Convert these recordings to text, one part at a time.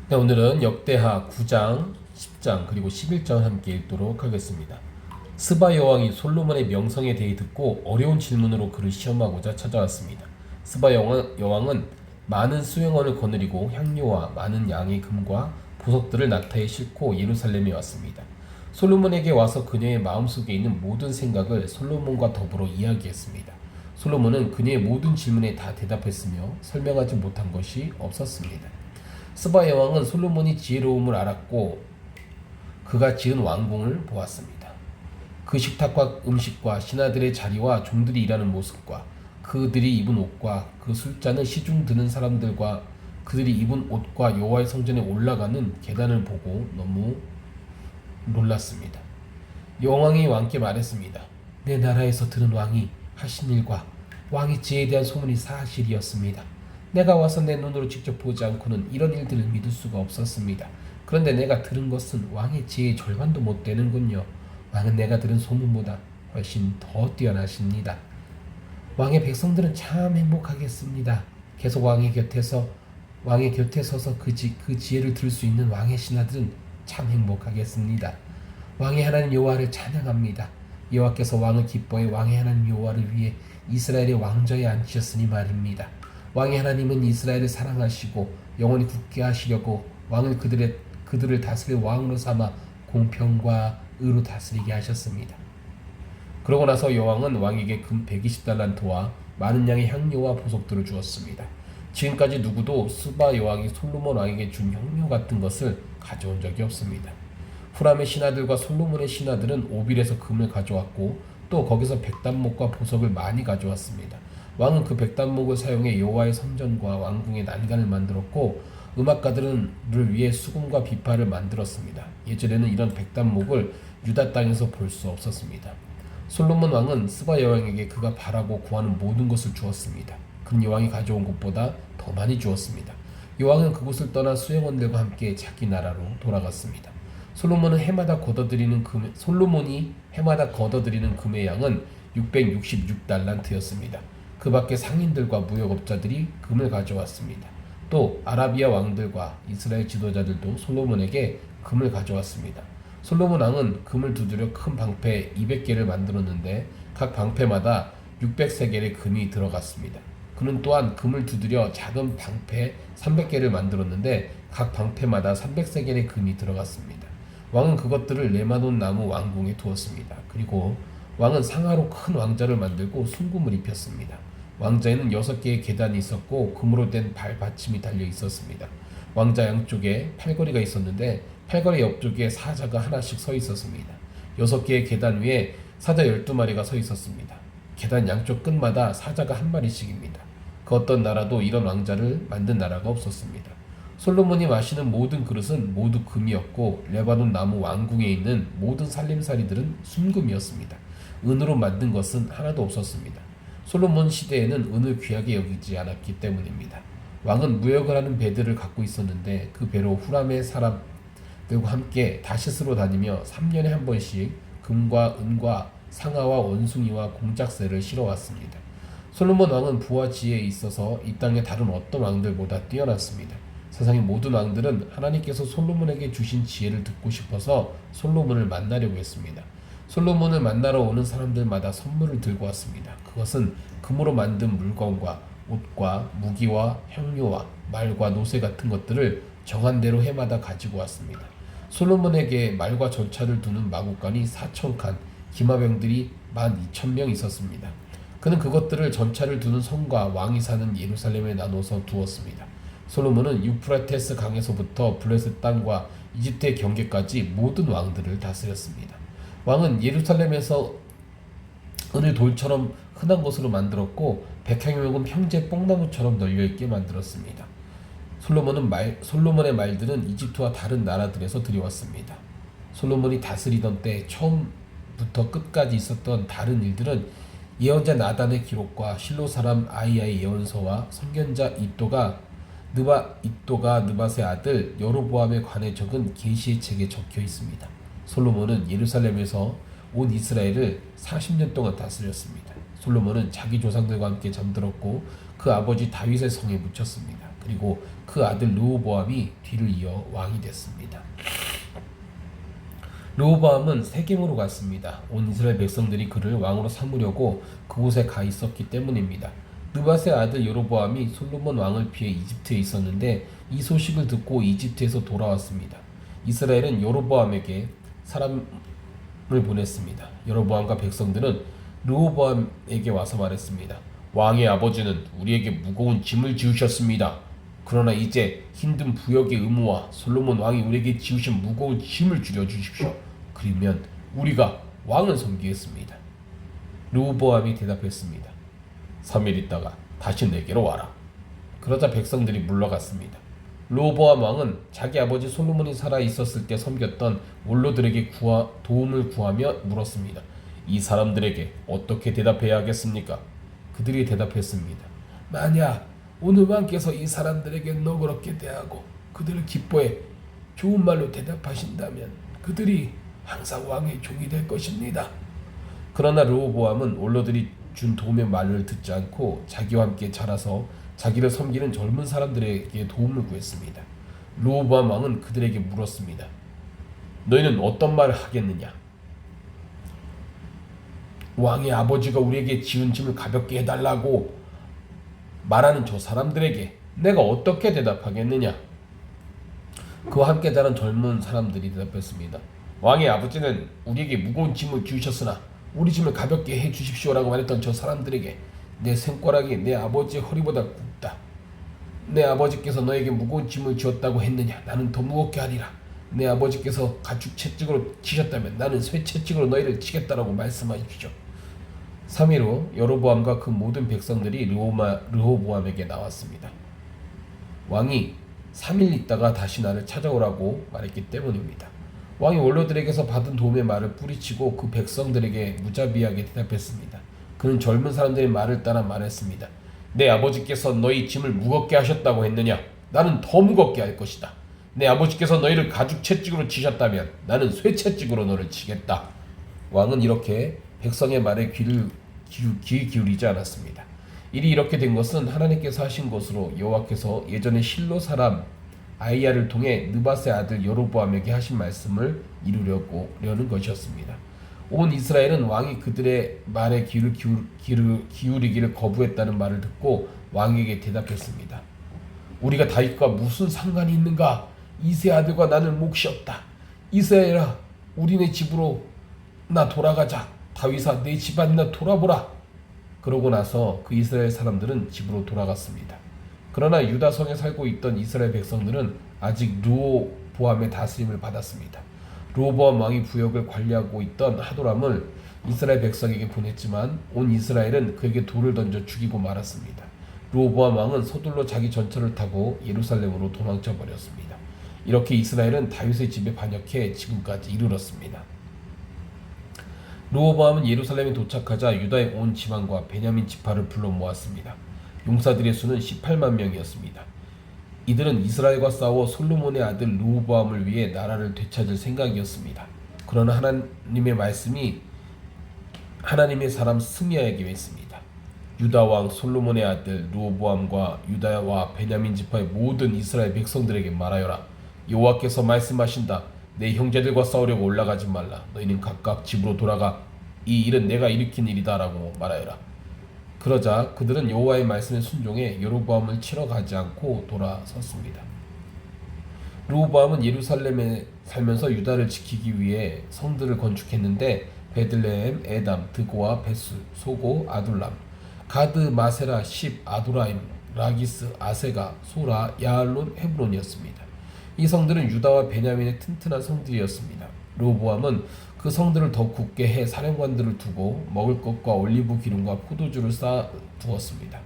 네, 오늘은 역대하 9장, 10장, 그리고 11장을 함께 읽도록 하겠습니다. 스바 여왕이 솔로몬의 명성에 대해 듣고 어려운 질문으로 그를 시험하고자 찾아왔습니다. 스바 여왕은 많은 수행원을 거느리고 향료와 많은 양의 금과 보석들을 낙타에 싣고 예루살렘에 왔습니다. 솔로몬에게 와서 그녀의 마음속에 있는 모든 생각을 솔로몬과 더불어 이야기했습니다. 솔로몬은 그녀의 모든 질문에 다 대답했으며 설명하지 못한 것이 없었습니다. 스바 여왕은 솔로몬이 지혜로움을 알았고 그가 지은 왕궁을 보았습니다. 그 식탁과 음식과 신하들의 자리와 종들이 일하는 모습과 그들이 입은 옷과 그 술잔을 시중 드는 사람들과 그들이 입은 옷과 여호와의 성전에 올라가는 계단을 보고 너무 놀랐습니다. 여왕이 왕께 말했습니다. 내 나라에서 들은 왕이 하신 일과 왕의 지혜에 대한 소문이 사실이었습니다. 내가 와서 내 눈으로 직접 보지 않고는 이런 일들을 믿을 수가 없었습니다. 그런데 내가 들은 것은 왕의 지혜의 절반도 못 되는군요. 왕은 내가 들은 소문보다 훨씬 더 뛰어나십니다. 왕의 백성들은 참 행복하겠습니다. 계속 왕의 곁에 서서 그 지혜를 들을 수 있는 왕의 신하들은 참 행복하겠습니다. 왕의 하나님 여호와를 찬양합니다. 여호와께서 왕을 기뻐해 왕의 하나님 여호와를 위해 이스라엘의 왕좌에 앉히셨으니 말입니다. 왕의 하나님은 이스라엘을 사랑하시고 영원히 굳게 하시려고 왕을 그들을 다스릴 왕으로 삼아 공평과 의로 다스리게 하셨습니다. 그러고 나서 여왕은 왕에게 금 120달란트와 많은 양의 향료와 보석들을 주었습니다. 지금까지 누구도 스바 여왕이 솔로몬 왕에게 준 향료 같은 것을 가져온 적이 없습니다. 후람의 신하들과 솔로몬의 신하들은 오빌에서 금을 가져왔고 또 거기서 백단목과 보석을 많이 가져왔습니다. 왕은 그 백단목을 사용해 여호와의 성전과 왕궁의 난간을 만들었고 음악가들을 위해 수금과 비파를 만들었습니다. 예전에는 이런 백단목을 유다 땅에서 볼 수 없었습니다. 솔로몬 왕은 스바 여왕에게 그가 바라고 구하는 모든 것을 주었습니다. 그는 여왕이 가져온 것보다 더 많이 주었습니다. 여왕은 그곳을 떠나 수행원들과 함께 자기 나라로 돌아갔습니다. 솔로몬이 해마다 걷어들이는 금의 양은 666달란트였습니다. 그 밖에 상인들과 무역업자들이 금을 가져왔습니다. 또 아라비아 왕들과 이스라엘 지도자들도 솔로몬에게 금을 가져왔습니다. 솔로몬 왕은 금을 두드려 큰 방패 200개를 만들었는데 각 방패마다 600세겔의 금이 들어갔습니다. 그는 또한 금을 두드려 작은 방패 300개를 만들었는데 각 방패마다 300세겔의 금이 들어갔습니다. 왕은 그것들을 레바논 나무 왕궁에 두었습니다. 그리고 왕은 상하로 큰 왕자를 만들고 순금을 입혔습니다. 왕자에는 6개의 계단이 있었고 금으로 된 발받침이 달려 있었습니다. 왕자 양쪽에 팔걸이가 있었는데 팔걸이 옆쪽에 사자가 하나씩 서 있었습니다. 6개의 계단 위에 사자 12마리가 서 있었습니다. 계단 양쪽 끝마다 사자가 한 마리씩입니다. 그 어떤 나라도 이런 왕자를 만든 나라가 없었습니다. 솔로몬이 마시는 모든 그릇은 모두 금이었고 레바논 나무 왕궁에 있는 모든 살림살이들은 순금이었습니다. 은으로 만든 것은 하나도 없었습니다. 솔로몬 시대에는 은을 귀하게 여기지 않았기 때문입니다. 왕은 무역을 하는 배들을 갖고 있었는데 그 배로 후람의 사람들과 함께 다시스로 다니며 3년에 한 번씩 금과 은과 상아와 원숭이와 공작새를 실어왔습니다. 솔로몬 왕은 부와 지혜에 있어서 이 땅의 다른 어떤 왕들보다 뛰어났습니다. 세상의 모든 왕들은 하나님께서 솔로몬에게 주신 지혜를 듣고 싶어서 솔로몬을 만나려고 했습니다. 솔로몬을 만나러 오는 사람들마다 선물을 들고 왔습니다. 그것은 금으로 만든 물건과 옷과 무기와 향료와 말과 노새 같은 것들을 정한 대로 해마다 가지고 왔습니다. 솔로몬에게 말과 전차를 두는 마구간이 4,000칸, 기마병들이 12,000명 있었습니다. 그는 그것들을 전차를 두는 성과 왕이 사는 예루살렘에 나눠서 두었습니다. 솔로몬은 유프라테스 강에서부터 블레셋 땅과 이집트의 경계까지 모든 왕들을 다스렸습니다. 왕은 예루살렘에서 은을 돌처럼 흔한 것으로 만들었고 백향이 묵은 평제 뽕나무처럼 널려있게 만들었습니다. 솔로몬의 말들은 이집트와 다른 나라들에서 들여왔습니다. 솔로몬이 다스리던 때 처음부터 끝까지 있었던 다른 일들은 예언자 나단의 기록과 실로 사람 아이야의 예언서와 선견자 이또가 느밧의 아들 여로보암에 관해 적은 계시의 책에 적혀 있습니다. 솔로몬은 예루살렘에서 온 이스라엘을 40년 동안 다스렸습니다. 솔로몬은 자기 조상들과 함께 잠들었고 그 아버지 다윗의 성에 묻혔습니다. 그리고 그 아들 르호보암이 뒤를 이어 왕이 됐습니다. 르호보암은 세겜으로 갔습니다. 온 이스라엘 백성들이 그를 왕으로 삼으려고 그곳에 가 있었기 때문입니다. 느밧의 아들 여로보암이 솔로몬 왕을 피해 이집트에 있었는데 이 소식을 듣고 이집트에서 돌아왔습니다. 이스라엘은 여로보암에게 사람을 보냈습니다. 여로보암과 백성들은 르호보암에게 와서 말했습니다. 왕의 아버지는 우리에게 무거운 짐을 지우셨습니다. 그러나 이제 힘든 부역의 의무와 솔로몬 왕이 우리에게 지우신 무거운 짐을 줄여주십시오. 그러면 우리가 왕을 섬기겠습니다. 르호보암이 대답했습니다. 3일 있다가 다시 내게로 와라. 그러자 백성들이 물러갔습니다. 르호보암 왕은 자기 아버지 솔로몬이 살아 있었을 때 섬겼던 원로들에게 도움을 구하며 물었습니다. 이 사람들에게 어떻게 대답해야 하겠습니까? 그들이 대답했습니다. 만약 오늘 왕께서 이 사람들에게 너그럽게 대하고 그들을 기뻐해 좋은 말로 대답하신다면 그들이 항상 왕의 종이 될 것입니다. 그러나 르호보암은 원로들이 준 도움의 말을 듣지 않고 자기와 함께 자라서 자기를 섬기는 젊은 사람들에게 도움을 구했습니다. 르호보암 왕은 그들에게 물었습니다. 너희는 어떤 말을 하겠느냐? 왕의 아버지가 우리에게 지은 짐을 가볍게 해달라고 말하는 저 사람들에게 내가 어떻게 대답하겠느냐? 그와 함께 자란 젊은 사람들이 대답했습니다. 왕의 아버지는 우리에게 무거운 짐을 주셨으나 우리 짐을 가볍게 해주십시오라고 말했던 저 사람들에게 내 손가락이 내 아버지의 허리보다 굵다. 내 아버지께서 너에게 무거운 짐을 지었다고 했느냐? 나는 더 무겁게 하리라. 내 아버지께서 가죽 채찍으로 치셨다면 나는 쇠 채찍으로 너희를 치겠다라고 말씀하십시오. 3일 후 여로보암과 그 모든 백성들이 르호보암에게 나왔습니다. 왕이 3일 있다가 다시 나를 찾아오라고 말했기 때문입니다. 왕이 원로들에게서 받은 도움의 말을 뿌리치고 그 백성들에게 무자비하게 대답했습니다. 그는 젊은 사람들의 말을 따라 말했습니다. 내 아버지께서 너희 짐을 무겁게 하셨다고 했느냐? 나는 더 무겁게 할 것이다. 내 아버지께서 너희를 가죽 채찍으로 치셨다면 나는 쇠 채찍으로 너를 치겠다. 왕은 이렇게 백성의 말에 귀 기울이지 않았습니다. 일이 이렇게 된 것은 하나님께서 하신 것으로 여호와께서 예전에 실로 사람 아이야를 통해 느밧의 아들 여로보암에게 하신 말씀을 이루려는 것이었습니다. 온 이스라엘은 왕이 그들의 말에 귀를 기울이기를 거부했다는 말을 듣고 왕에게 대답했습니다. 우리가 다윗과 무슨 상관이 있는가? 이세 아들과 나는 몫이 없다. 이스라엘아, 우리네 집으로 나 돌아가자. 다윗아, 내 집안이나 돌아보라. 그러고 나서 그 이스라엘 사람들은 집으로 돌아갔습니다. 그러나 유다 성에 살고 있던 이스라엘 백성들은 아직 르호보암의 다스림을 받았습니다. 르호보암 왕이 부역을 관리하고 있던 하도람을 이스라엘 백성에게 보냈지만 온 이스라엘은 그에게 돌을 던져 죽이고 말았습니다. 르호보암 왕은 서둘러 자기 전차를 타고 예루살렘으로 도망쳐 버렸습니다. 이렇게 이스라엘은 다윗의 집에 반역해 지금까지 이르렀습니다. 르호보암은 예루살렘에 도착하자 유다의 온 지방과 베냐민 지파를 불러 모았습니다. 용사들의 수는 18만 명이었습니다. 이들은 이스라엘과 싸워 솔로몬의 아들 르호보암을 위해 나라를 되찾을 생각이었습니다. 그러나 하나님의 말씀이 하나님의 사람 스미야에게 있습니다. 유다 왕 솔로몬의 아들 르호보암과 유다와 베냐민 지파의 모든 이스라엘 백성들에게 말하여라. 여호와께서 말씀하신다. 내 형제들과 싸우려고 올라가지 말라. 너희는 각각 집으로 돌아가. 이 일은 내가 일으킨 일이다 라고 말하여라. 그러자 그들은 여호와의 말씀에 순종해 여로보암을 치러 가지 않고 돌아섰습니다. 르호보암은 예루살렘에 살면서 유다를 지키기 위해 성들을 건축했는데 베들레헴, 에담, 드고와 베술, 소고, 아둘람, 가드, 마세라, 십, 아도라임, 라기스, 아세가, 소라, 야알론, 헤브론이었습니다. 이 성들은 유다와 베냐민의 튼튼한 성들이었습니다. 르호보암은 그 성들을 더 굳게 해 사령관들을 두고 먹을 것과 올리브 기름과 포도주를 쌓아 두었습니다.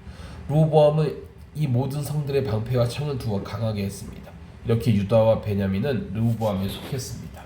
르호보암은 이 모든 성들의 방패와 창을 두어 강하게 했습니다. 이렇게 유다와 베냐민은 르호보암에 속했습니다.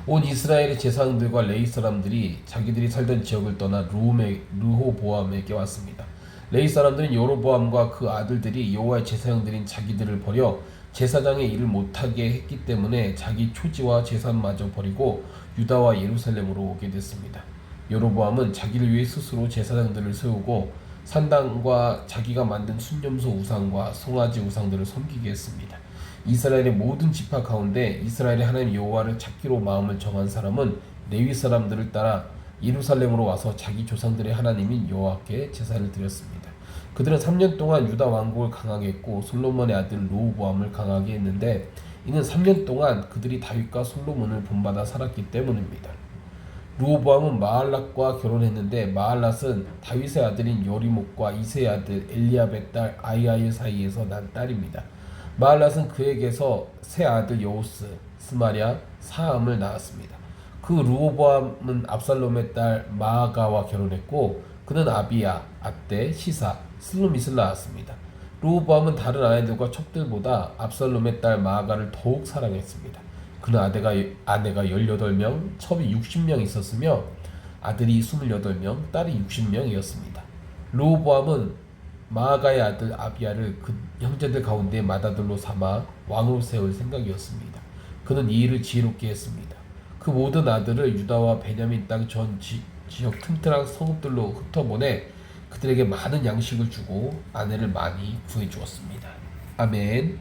온 이스라엘의 제사장들과 레위 사람들이 자기들이 살던 지역을 떠나 르호보암에게 왔습니다. 레위 사람들은 여로보암과 그 아들들이 여호와의 제사장들인 자기들을 버려 제사장의 일을 못하게 했기 때문에 자기 초지와 재산마저 버리고 유다와 예루살렘으로 오게 됐습니다. 여로보암은 자기를 위해 스스로 제사장들을 세우고 산당과 자기가 만든 순념소 우상과 송아지 우상들을 섬기게 했습니다. 이스라엘의 모든 지파 가운데 이스라엘의 하나님 여호와를 찾기로 마음을 정한 사람은 레위 사람들을 따라 예루살렘으로 와서 자기 조상들의 하나님인 여호와께 제사를 드렸습니다. 그들은 3년 동안 유다 왕국을 강하게 했고 솔로몬의 아들 르호보암을 강하게 했는데 이는 3년 동안 그들이 다윗과 솔로몬을 본받아 살았기 때문입니다. 르호보암은 마할랏과 결혼했는데 마할랏은 다윗의 아들인 여리목과 이새의 아들 엘리압의 딸 아이아일 사이에서 난 딸입니다. 마할랏은 그에게서 새 아들 여호스, 스마랴, 사함을 낳았습니다. 그 르호보암은 압살롬의 딸 마아가와 결혼했고 그는 아비야, 아떼, 시사, 슬로밋을 낳았습니다. 르호보암은 다른 아내들과 첩들보다 압살롬의 딸 마아가를 더욱 사랑했습니다. 그는 아내가 18명, 첩이 60명 있었으며 아들이 28명, 딸이 60명이었습니다. 르호보암은 마아가의 아들 아비야를 그 형제들 가운데 맏아들로 삼아 왕으로 세울 생각이었습니다. 그는 이 일을 지혜롭게 했습니다. 그 모든 아들을 유다와 베냐민 땅 전 지역 틈틈한 성읍들로 흩어보내 그들에게 많은 양식을 주고 아내를 많이 구해주었습니다. 아멘.